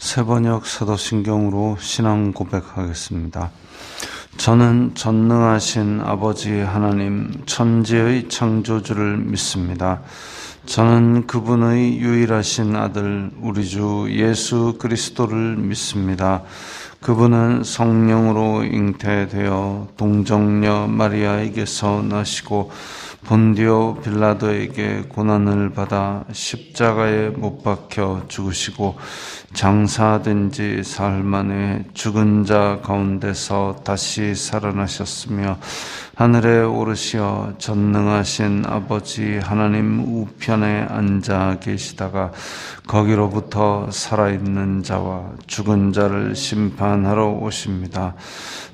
새번역 사도신경으로 신앙 고백하겠습니다. 저는 전능하신 아버지 하나님 천지의 창조주를 믿습니다. 저는 그분의 유일하신 아들 우리 주 예수 그리스도를 믿습니다. 그분은 성령으로 잉태되어 동정녀 마리아에게서 나시고 본디오 빌라도에게 고난을 받아 십자가에 못 박혀 죽으시고 장사된 지 사흘 만에 죽은 자 가운데서 다시 살아나셨으며 하늘에 오르시어 전능하신 아버지 하나님 우편에 앉아 계시다가 거기로부터 살아있는 자와 죽은 자를 심판하러 오십니다.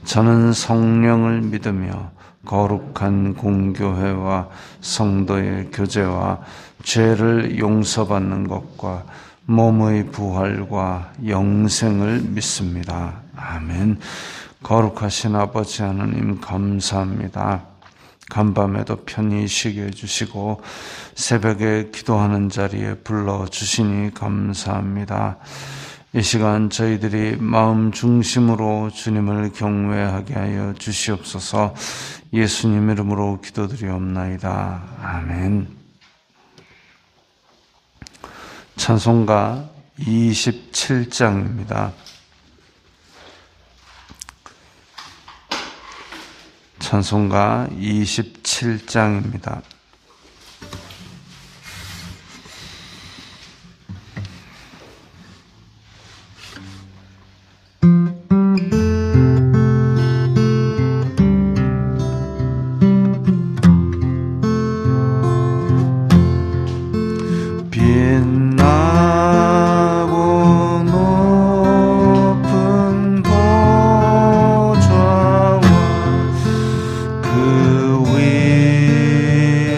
저는 성령을 믿으며 거룩한 공교회와 성도의 교제와 죄를 용서받는 것과 몸의 부활과 영생을 믿습니다. 아멘. 거룩하신 아버지 하나님 감사합니다. 간밤에도 편히 쉬게 해주시고 새벽에 기도하는 자리에 불러주시니 감사합니다. 이 시간 저희들이 마음 중심으로 주님을 경외하게 하여 주시옵소서. 예수님 이름으로 기도드리옵나이다. 아멘. 찬송가 27장입니다. 찬송가 27장입니다. 그 위에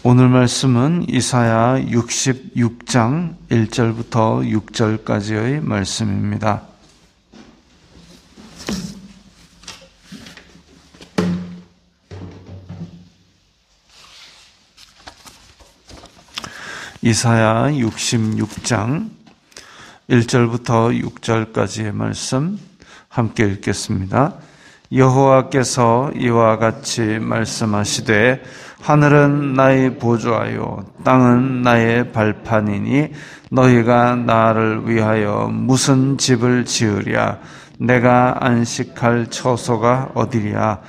오늘 말씀은 이사야 66장 1절부터 6절까지의 말씀입니다. 이사야 66장 1절부터 6절까지의 말씀 함께 읽겠습니다. 여호와께서 이와 같이 말씀하시되 하늘은 나의 보좌요 땅은 나의 발판이니 너희가 나를 위하여 무슨 집을 지으랴. 내가 안식할 처소가 어디랴.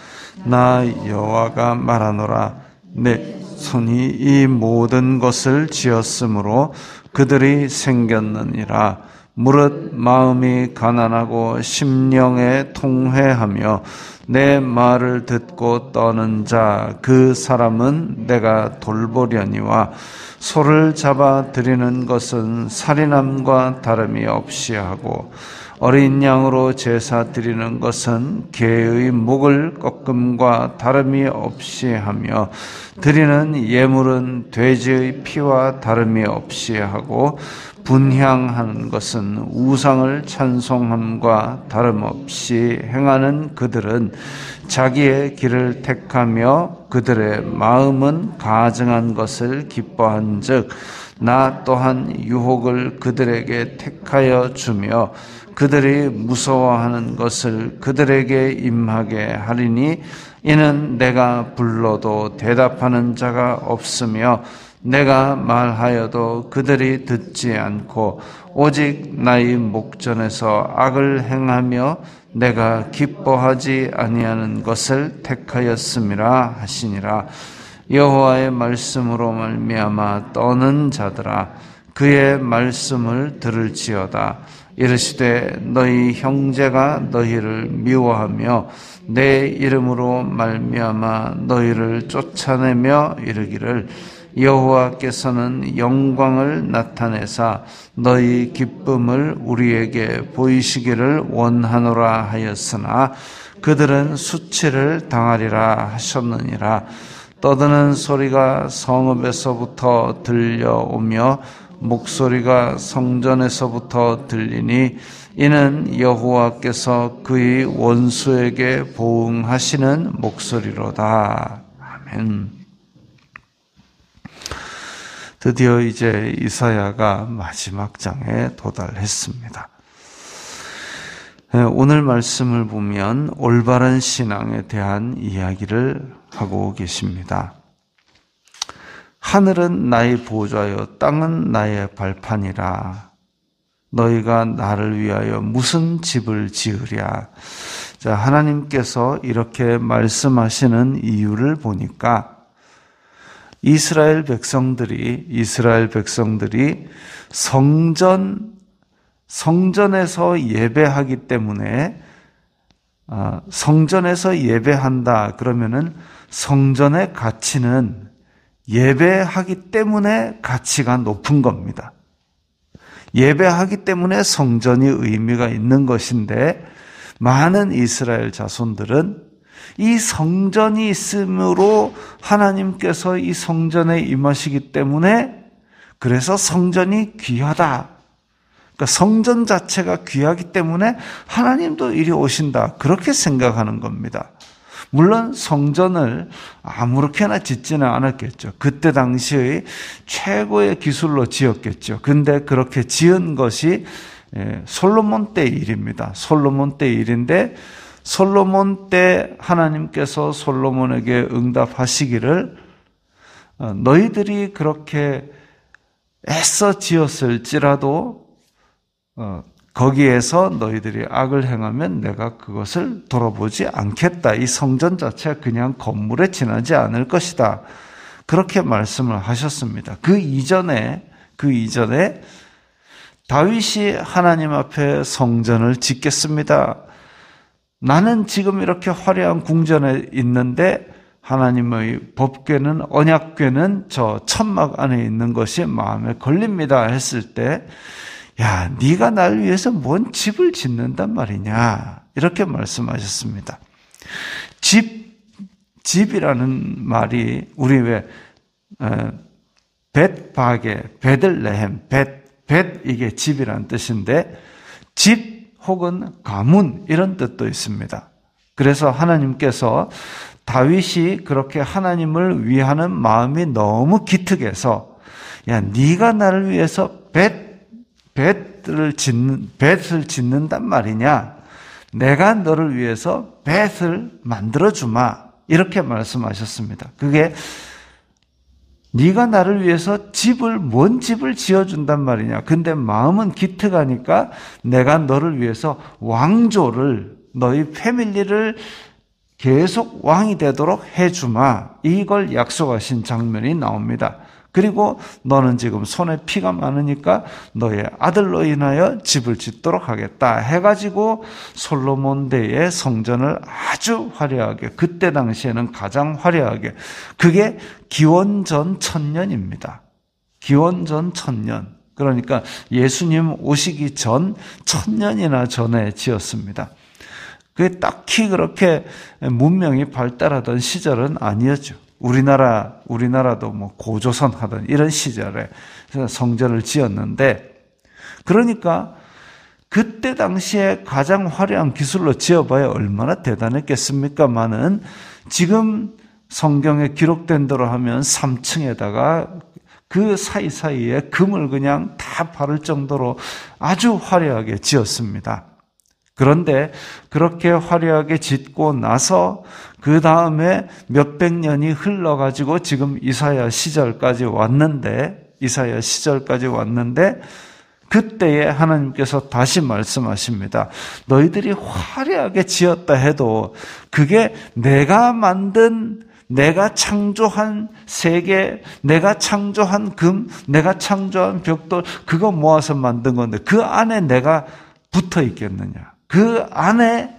나 여호와가 말하노라. 내 손이 이 모든 것을 지었으므로 그들이 생겼느니라. 무릇 마음이 가난하고 심령에 통회하며 내 말을 듣고 떠는 자 그 사람은 내가 돌보려니와 소를 잡아 드리는 것은 살인함과 다름이 없이 하고 어린 양으로 제사 드리는 것은 개의 목을 꺾음과 다름이 없이 하며 드리는 예물은 돼지의 피와 다름이 없이 하고 분향하는 것은 우상을 찬송함과 다름없이 행하는 그들은 자기의 길을 택하며 그들의 마음은 가증한 것을 기뻐한즉 나 또한 유혹을 그들에게 택하여 주며 그들이 무서워하는 것을 그들에게 임하게 하리니 이는 내가 불러도 대답하는 자가 없으며 내가 말하여도 그들이 듣지 않고 오직 나의 목전에서 악을 행하며 내가 기뻐하지 아니하는 것을 택하였음이라 하시니라. 여호와의 말씀으로 말미암아 떠는 자들아 그의 말씀을 들을지어다. 이르시되 너희 형제가 너희를 미워하며 내 이름으로 말미암아 너희를 쫓아내며 이르기를 여호와께서는 영광을 나타내사 너희 기쁨을 우리에게 보이시기를 원하노라 하였으나 그들은 수치를 당하리라 하셨느니라. 떠드는 소리가 성읍에서부터 들려오며 목소리가 성전에서부터 들리니 이는 여호와께서 그의 원수에게 보응하시는 목소리로다. 아멘. 드디어 이제 이사야가 마지막 장에 도달했습니다. 오늘 말씀을 보면 올바른 신앙에 대한 이야기를 하고 계십니다. 하늘은 나의 보좌요 땅은 나의 발판이라. 너희가 나를 위하여 무슨 집을 지으랴. 자, 하나님께서 이렇게 말씀하시는 이유를 보니까 이스라엘 백성들이 성전에서 예배하기 때문에 성전에서 예배한다 그러면은 성전의 가치는 예배하기 때문에 가치가 높은 겁니다. 예배하기 때문에 성전이 의미가 있는 것인데 많은 이스라엘 자손들은 이 성전이 있으므로 하나님께서 이 성전에 임하시기 때문에 그래서 성전이 귀하다. 그러니까 성전 자체가 귀하기 때문에 하나님도 이리 오신다. 그렇게 생각하는 겁니다. 물론 성전을 아무렇게나 짓지는 않았겠죠. 그때 당시의 최고의 기술로 지었겠죠. 근데 그렇게 지은 것이 솔로몬 때 일입니다. 솔로몬 때 일인데 솔로몬 때 하나님께서 솔로몬에게 응답하시기를 너희들이 그렇게 애써 지었을지라도 거기에서 너희들이 악을 행하면 내가 그것을 돌아보지 않겠다. 이 성전 자체가 그냥 건물에 지나지 않을 것이다. 그렇게 말씀을 하셨습니다. 그 이전에 다윗이 하나님 앞에 성전을 짓겠습니다. 나는 지금 이렇게 화려한 궁전에 있는데 하나님의 법궤는 언약궤는 저 천막 안에 있는 것이 마음에 걸립니다 했을 때 야, 네가 날 위해서 뭔 집을 짓는단 말이냐 이렇게 말씀하셨습니다. 집이라는 말이 우리 왜 벳바게, 베들레헴, 벳 이게 집이란 뜻인데 집 혹은 가문 이런 뜻도 있습니다. 그래서 하나님께서 다윗이 그렇게 하나님을 위하는 마음이 너무 기특해서 야, 네가 나를 위해서 벳을 짓는단 말이냐? 내가 너를 위해서 벳을 만들어 주마. 이렇게 말씀하셨습니다. 그게 네가 나를 위해서 뭔 집을 지어준단 말이냐. 근데 마음은 기특하니까 내가 너를 위해서 왕조를, 너희 패밀리를 계속 왕이 되도록 해주마. 이걸 약속하신 장면이 나옵니다. 그리고 너는 지금 손에 피가 많으니까 너의 아들로 인하여 집을 짓도록 하겠다 해가지고 솔로몬 때의 성전을 아주 화려하게, 그때 당시에는 가장 화려하게, 그게 기원전 1000년입니다. 기원전 1000년. 그러니까 예수님 오시기 전 1000년이나 전에 지었습니다. 그게 딱히 그렇게 문명이 발달하던 시절은 아니었죠. 우리나라도 뭐 고조선 하던 이런 시절에 성전을 지었는데, 그러니까 그때 당시에 가장 화려한 기술로 지어봐야 얼마나 대단했겠습니까마는 지금 성경에 기록된 대로 하면 3층에다가 그 사이사이에 금을 그냥 다 바를 정도로 아주 화려하게 지었습니다. 그런데 그렇게 화려하게 짓고 나서 그 다음에 몇백 년이 흘러가지고 지금 이사야 시절까지 왔는데 그때에 하나님께서 다시 말씀하십니다. 너희들이 화려하게 지었다 해도 그게 내가 만든, 내가 창조한 세계, 내가 창조한 금, 내가 창조한 벽돌, 그거 모아서 만든 건데 그 안에 내가 붙어 있겠느냐. 그 안에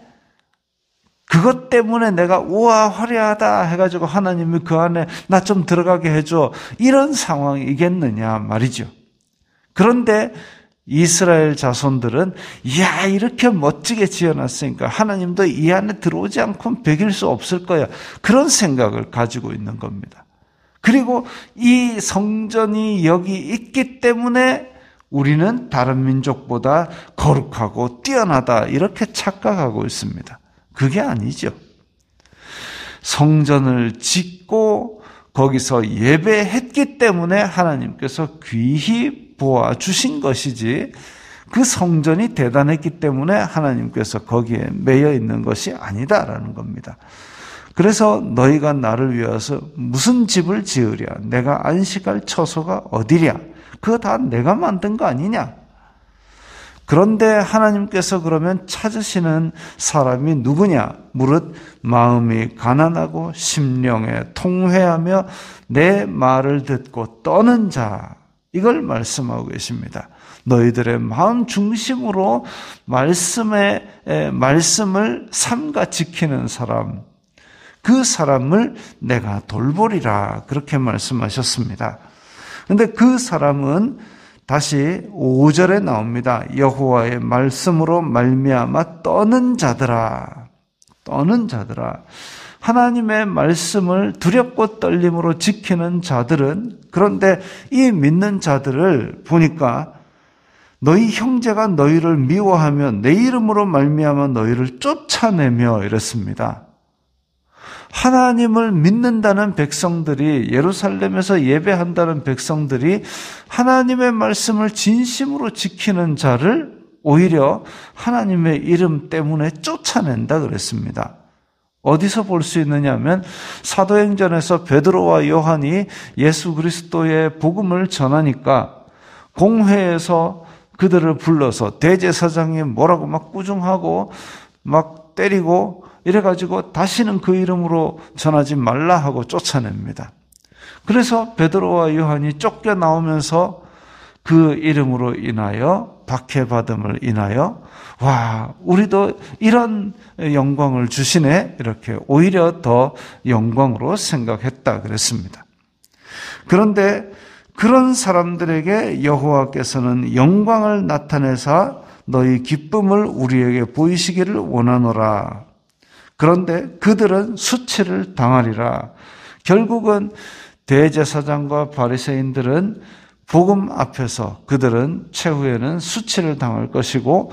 그것 때문에 내가 우와 화려하다 해가지고 하나님이 그 안에 나 좀 들어가게 해줘. 이런 상황이겠느냐 말이죠. 그런데 이스라엘 자손들은 이야 이렇게 멋지게 지어놨으니까 하나님도 이 안에 들어오지 않고는 베길 수 없을 거야. 그런 생각을 가지고 있는 겁니다. 그리고 이 성전이 여기 있기 때문에 우리는 다른 민족보다 거룩하고 뛰어나다 이렇게 착각하고 있습니다. 그게 아니죠. 성전을 짓고 거기서 예배했기 때문에 하나님께서 귀히 보아주신 것이지 그 성전이 대단했기 때문에 하나님께서 거기에 매여 있는 것이 아니다라는 겁니다. 그래서 너희가 나를 위해서 무슨 집을 지으랴? 내가 안식할 처소가 어디랴? 그거 다 내가 만든 거 아니냐? 그런데 하나님께서 그러면 찾으시는 사람이 누구냐? 무릇 마음이 가난하고 심령에 통회하며 내 말을 듣고 떠는 자. 이걸 말씀하고 계십니다. 너희들의 마음 중심으로 말씀을 삼가 지키는 사람, 그 사람을 내가 돌보리라. 그렇게 말씀하셨습니다. 그런데 그 사람은 다시 5절에 나옵니다. 여호와의 말씀으로 말미암아 떠는 자들아. 떠는 자들아. 하나님의 말씀을 두렵고 떨림으로 지키는 자들은, 그런데 이 믿는 자들을 보니까 너희 형제가 너희를 미워하며 내 이름으로 말미암아 너희를 쫓아내며 이랬습니다. 하나님을 믿는다는 백성들이, 예루살렘에서 예배한다는 백성들이 하나님의 말씀을 진심으로 지키는 자를 오히려 하나님의 이름 때문에 쫓아낸다 그랬습니다. 어디서 볼 수 있느냐면 사도행전에서 베드로와 요한이 예수 그리스도의 복음을 전하니까 공회에서 그들을 불러서 대제사장이 뭐라고 막 꾸중하고 막 때리고 이래가지고 다시는 그 이름으로 전하지 말라 하고 쫓아냅니다. 그래서 베드로와 요한이 쫓겨나오면서 그 이름으로 인하여, 박해받음을 인하여 와, 우리도 이런 영광을 주시네, 이렇게 오히려 더 영광으로 생각했다 그랬습니다. 그런데 그런 사람들에게 여호와께서는 영광을 나타내사 너희 기쁨을 우리에게 보이시기를 원하노라. 그런데 그들은 수치를 당하리라. 결국은 대제사장과 바리새인들은 복음 앞에서 그들은 최후에는 수치를 당할 것이고,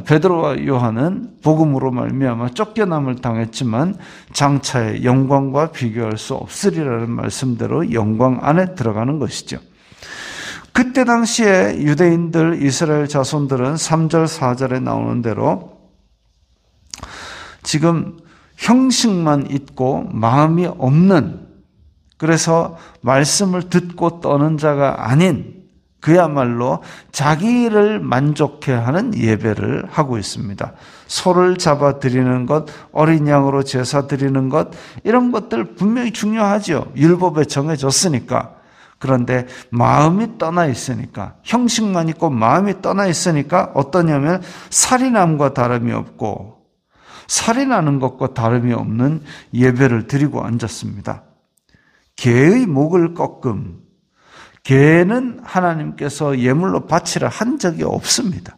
베드로와 요한은 복음으로 말미암아 쫓겨남을 당했지만 장차의 영광과 비교할 수 없으리라는 말씀대로 영광 안에 들어가는 것이죠. 그때 당시에 유대인들, 이스라엘 자손들은 3절, 4절에 나오는 대로 지금 형식만 있고 마음이 없는, 그래서 말씀을 듣고 떠는 자가 아닌 그야말로 자기를 만족해 하는 예배를 하고 있습니다. 소를 잡아 드리는 것, 어린 양으로 제사 드리는 것, 이런 것들 분명히 중요하죠. 율법에 정해졌으니까. 그런데 마음이 떠나 있으니까, 형식만 있고 마음이 떠나 있으니까 어떠냐면 살인함과 다름이 없고 살인하는 것과 다름이 없는 예배를 드리고 앉았습니다. 개의 목을 꺾음. 개는 하나님께서 예물로 바치라 한 적이 없습니다.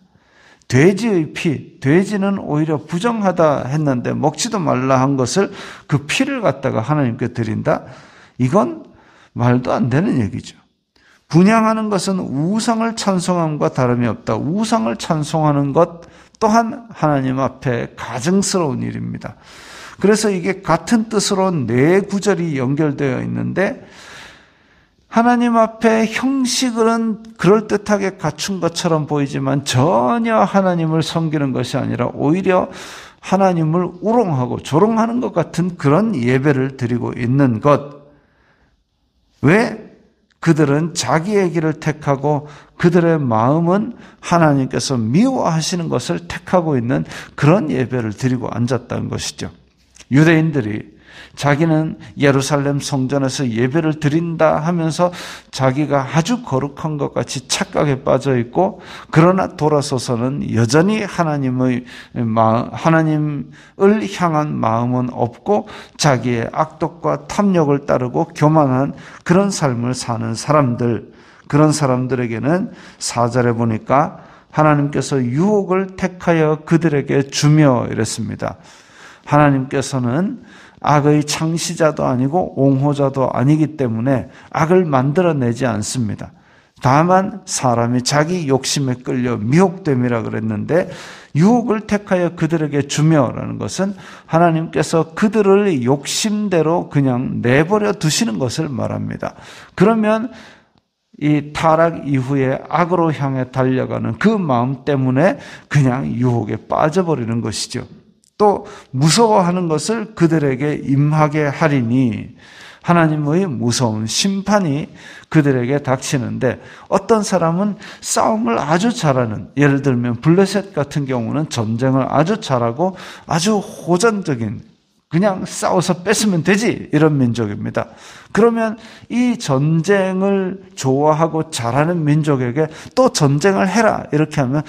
돼지의 피, 돼지는 오히려 부정하다 했는데 먹지도 말라 한 것을 그 피를 갖다가 하나님께 드린다? 이건 말도 안 되는 얘기죠. 분향하는 것은 우상을 찬송함과 다름이 없다. 우상을 찬송하는 것 또한 하나님 앞에 가증스러운 일입니다. 그래서 이게 같은 뜻으로 네 구절이 연결되어 있는데, 하나님 앞에 형식은 그럴듯하게 갖춘 것처럼 보이지만 전혀 하나님을 섬기는 것이 아니라 오히려 하나님을 우롱하고 조롱하는 것 같은 그런 예배를 드리고 있는 것. 왜? 그들은 자기의 길을 택하고 그들의 마음은 하나님께서 미워하시는 것을 택하고 있는 그런 예배를 드리고 앉았다는 것이죠. 유대인들이 자기는 예루살렘 성전에서 예배를 드린다 하면서 자기가 아주 거룩한 것 같이 착각에 빠져 있고, 그러나 돌아서서는 여전히 하나님을 향한 마음은 없고 자기의 악독과 탐욕을 따르고 교만한 그런 삶을 사는 사람들, 그런 사람들에게는 4절에 보니까 하나님께서 유혹을 택하여 그들에게 주며 이랬습니다. 하나님께서는 악의 창시자도 아니고 옹호자도 아니기 때문에 악을 만들어내지 않습니다. 다만 사람이 자기 욕심에 끌려 미혹됨이라 그랬는데, 유혹을 택하여 그들에게 주며라는 것은 하나님께서 그들을 욕심대로 그냥 내버려 두시는 것을 말합니다. 그러면 이 타락 이후에 악으로 향해 달려가는 그 마음 때문에 그냥 유혹에 빠져버리는 것이죠. 또 무서워하는 것을 그들에게 임하게 하리니, 하나님의 무서운 심판이 그들에게 닥치는데, 어떤 사람은 싸움을 아주 잘하는, 예를 들면 블레셋 같은 경우는 전쟁을 아주 잘하고 아주 호전적인, 그냥 싸워서 뺏으면 되지, 이런 민족입니다. 그러면 이 전쟁을 좋아하고 잘하는 민족에게 또 전쟁을 해라 이렇게 하면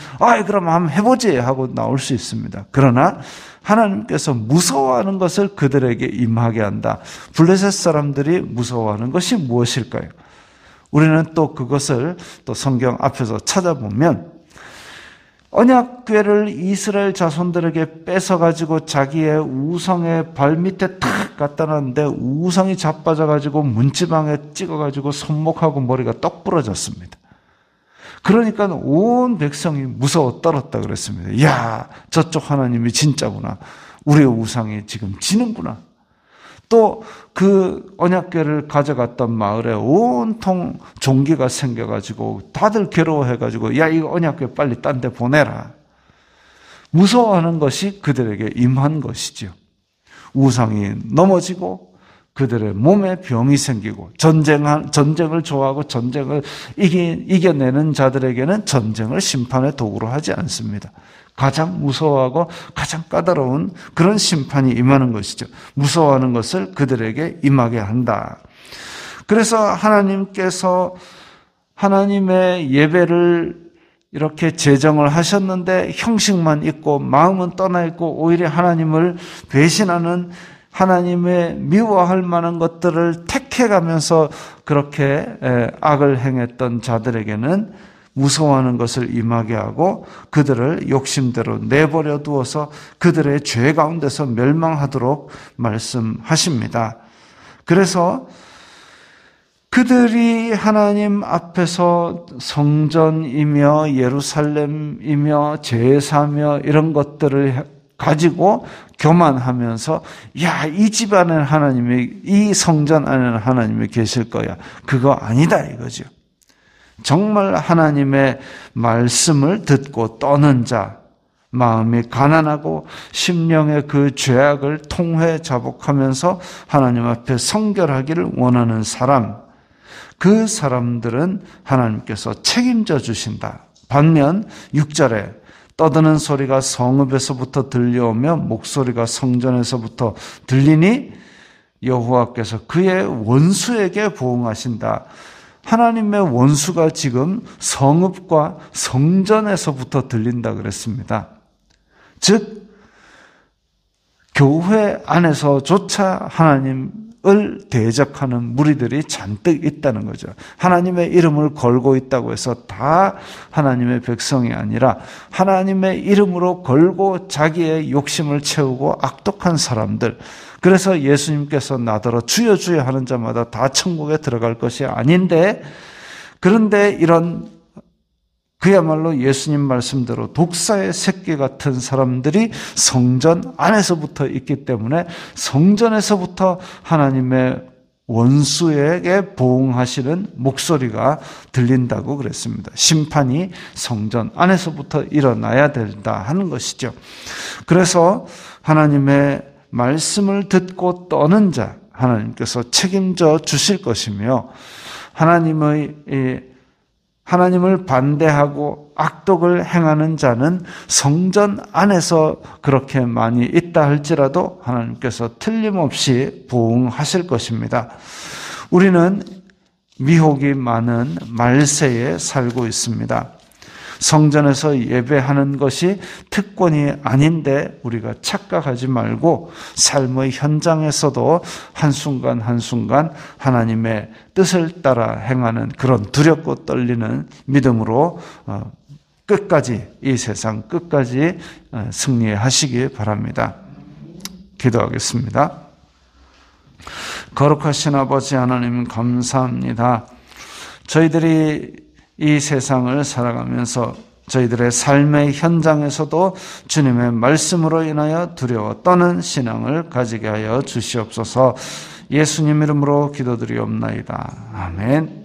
그럼 한번 해보지 하고 나올 수 있습니다. 그러나 하나님께서 무서워하는 것을 그들에게 임하게 한다. 블레셋 사람들이 무서워하는 것이 무엇일까요? 우리는 또 그것을 또 성경 앞에서 찾아보면, 언약궤를 이스라엘 자손들에게 뺏어가지고 자기의 우상의 발밑에 탁 갖다 놨는데 우상이 자빠져가지고 문지방에 찍어가지고 손목하고 머리가 떡 부러졌습니다. 그러니까 온 백성이 무서워 떨었다 그랬습니다. 야, 저쪽 하나님이 진짜구나. 우리의 우상이 지금 지는구나. 또 그 언약궤를 가져갔던 마을에 온통 종기가 생겨가지고 다들 괴로워해가지고, 야, 이거 언약궤 빨리 딴 데 보내라. 무서워하는 것이 그들에게 임한 것이죠. 우상이 넘어지고 그들의 몸에 병이 생기고, 전쟁을 좋아하고 전쟁을 이겨내는 자들에게는 전쟁을 심판의 도구로 하지 않습니다. 가장 무서워하고 가장 까다로운 그런 심판이 임하는 것이죠. 무서워하는 것을 그들에게 임하게 한다. 그래서 하나님께서 하나님의 예배를 이렇게 제정을 하셨는데 형식만 있고 마음은 떠나 있고 오히려 하나님을 배신하는, 하나님의 미워할 만한 것들을 택해가면서 그렇게 악을 행했던 자들에게는 무서워하는 것을 임하게 하고 그들을 욕심대로 내버려 두어서 그들의 죄 가운데서 멸망하도록 말씀하십니다. 그래서 그들이 하나님 앞에서 성전이며 예루살렘이며 제사며 이런 것들을 가지고 교만하면서 야, 이 집 안에는 하나님이, 이 성전 안에는 하나님이 계실 거야. 그거 아니다 이거죠. 정말 하나님의 말씀을 듣고 떠는 자, 마음이 가난하고 심령의 그 죄악을 통회 자복하면서 하나님 앞에 성결하기를 원하는 사람, 그 사람들은 하나님께서 책임져 주신다. 반면 6절에 떠드는 소리가 성읍에서부터 들려오며 목소리가 성전에서부터 들리니 여호와께서 그의 원수에게 보응하신다. 하나님의 원수가 지금 성읍과 성전에서부터 들린다 그랬습니다. 즉 교회 안에서조차 하나님을 대적하는 무리들이 잔뜩 있다는 거죠. 하나님의 이름을 걸고 있다고 해서 다 하나님의 백성이 아니라 하나님의 이름으로 걸고 자기의 욕심을 채우고 악독한 사람들. 그래서 예수님께서 나더러 주여 주여 하는 자마다 다 천국에 들어갈 것이 아닌데, 그런데 이런 그야말로 예수님 말씀대로 독사의 새끼 같은 사람들이 성전 안에서부터 있기 때문에 성전에서부터 하나님의 원수에게 보응하시는 목소리가 들린다고 그랬습니다. 심판이 성전 안에서부터 일어나야 된다 하는 것이죠. 그래서 하나님의 말씀을 듣고 떠는 자, 하나님께서 책임져 주실 것이며, 하나님을 반대하고 악독을 행하는 자는 성전 안에서 그렇게 많이 있다 할지라도 하나님께서 틀림없이 보응하실 것입니다. 우리는 미혹이 많은 말세에 살고 있습니다. 성전에서 예배하는 것이 특권이 아닌데 우리가 착각하지 말고 삶의 현장에서도 한순간 한순간 하나님의 뜻을 따라 행하는 그런 두렵고 떨리는 믿음으로 끝까지, 이 세상 끝까지 승리하시기 바랍니다. 기도하겠습니다. 거룩하신 아버지 하나님 감사합니다. 저희들이 이 세상을 살아가면서 저희들의 삶의 현장에서도 주님의 말씀으로 인하여 두려워 떠는 신앙을 가지게 하여 주시옵소서. 예수님 이름으로 기도드리옵나이다. 아멘.